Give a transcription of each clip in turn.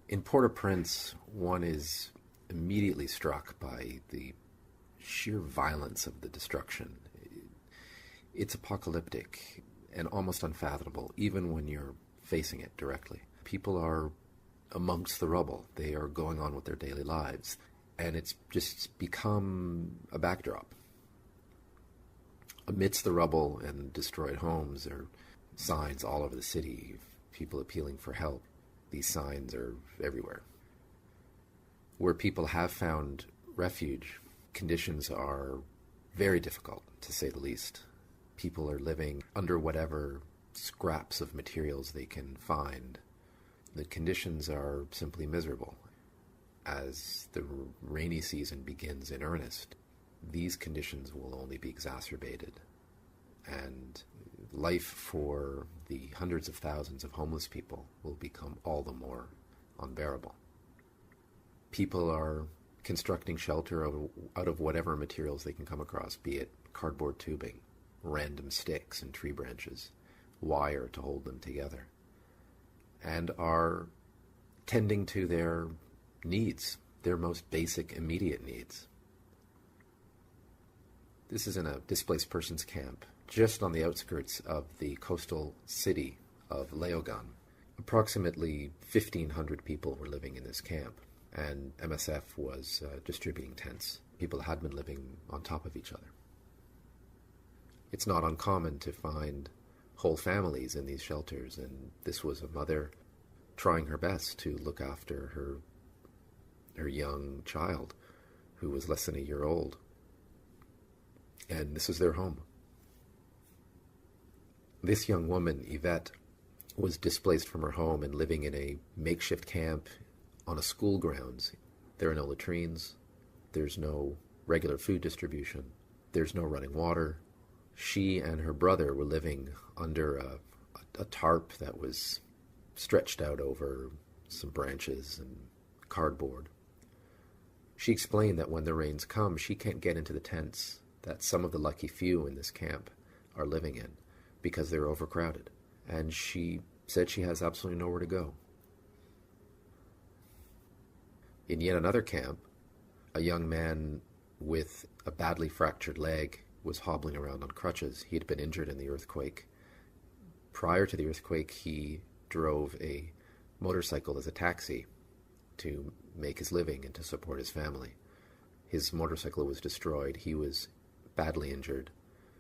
In Port-au-Prince, one is immediately struck by the sheer violence of the destruction. It's apocalyptic and almost unfathomable, even when you're facing it directly. People are amongst the rubble. They are going on with their daily lives, and it's just become a backdrop. Amidst the rubble and destroyed homes are signs all over the city, people appealing for help. These signs are everywhere. Where people have found refuge, conditions are very difficult, to say the least. People are living under whatever scraps of materials they can find. The conditions are simply miserable. As the rainy season begins in earnest, these conditions will only be exacerbated, and life for the hundreds of thousands of homeless people will become all the more unbearable. People are constructing shelter out of whatever materials they can come across, be it cardboard tubing, random sticks and tree branches, wire to hold them together, and are tending to their needs, their most basic immediate needs. This is in a displaced persons camp just on the outskirts of the coastal city of Leogane. Approximately 1,500 people were living in this camp, and MSF was distributing tents. People had been living on top of each other. It's not uncommon to find whole families in these shelters, and this was a mother trying her best to look after her young child, who was less than a year old. And this is their home. This young woman, Yvette, was displaced from her home and living in a makeshift camp on a school grounds. There are no latrines. There's no regular food distribution. There's no running water. She and her brother were living under a tarp that was stretched out over some branches and cardboard. She explained that when the rains come, she can't get into the tents that some of the lucky few in this camp are living in because they're overcrowded. And she said she has absolutely nowhere to go. In yet another camp, a young man with a badly fractured leg was hobbling around on crutches. He had been injured in the earthquake. Prior to the earthquake, he drove a motorcycle as a taxi to make his living and to support his family. His motorcycle was destroyed. He was badly injured.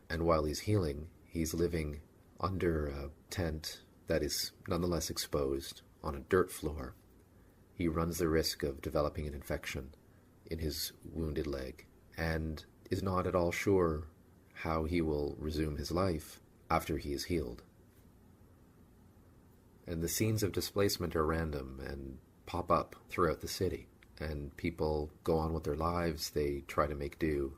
And while he's healing, he's living under a tent that is nonetheless exposed on a dirt floor. He runs the risk of developing an infection in his wounded leg and is not at all sure how he will resume his life after he is healed. And the scenes of displacement are random and pop up throughout the city, and people go on with their lives. They try to make do.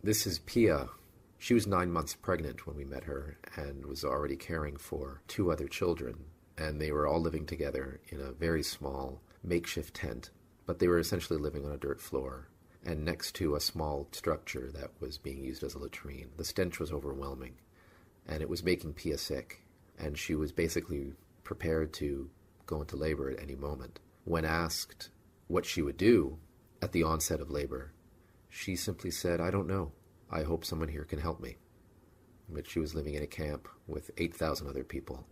This is Pia. She was 9 months pregnant when we met her and was already caring for 2 other children, and they were all living together in a very small makeshift tent, but they were essentially living on a dirt floor and next to a small structure that was being used as a latrine. The stench was overwhelming, and it was making Pia sick, and she was basically prepared to go into labor at any moment. When asked what she would do at the onset of labor, she simply said, "I don't know. I hope someone here can help me." But she was living in a camp with 8,000 other people,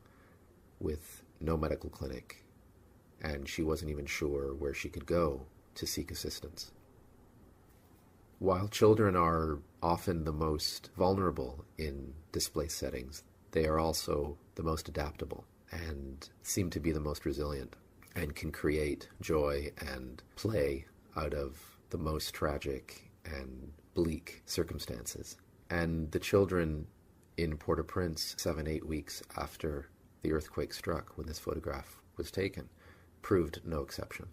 with no medical clinic, and she wasn't even sure where she could go to seek assistance. While children are often the most vulnerable in displaced settings, they are also the most adaptable and seem to be the most resilient and can create joy and play out of the most tragic and bleak circumstances. And the children in Port-au-Prince, 7-8 weeks after the earthquake struck, when this photograph was taken, proved no exception.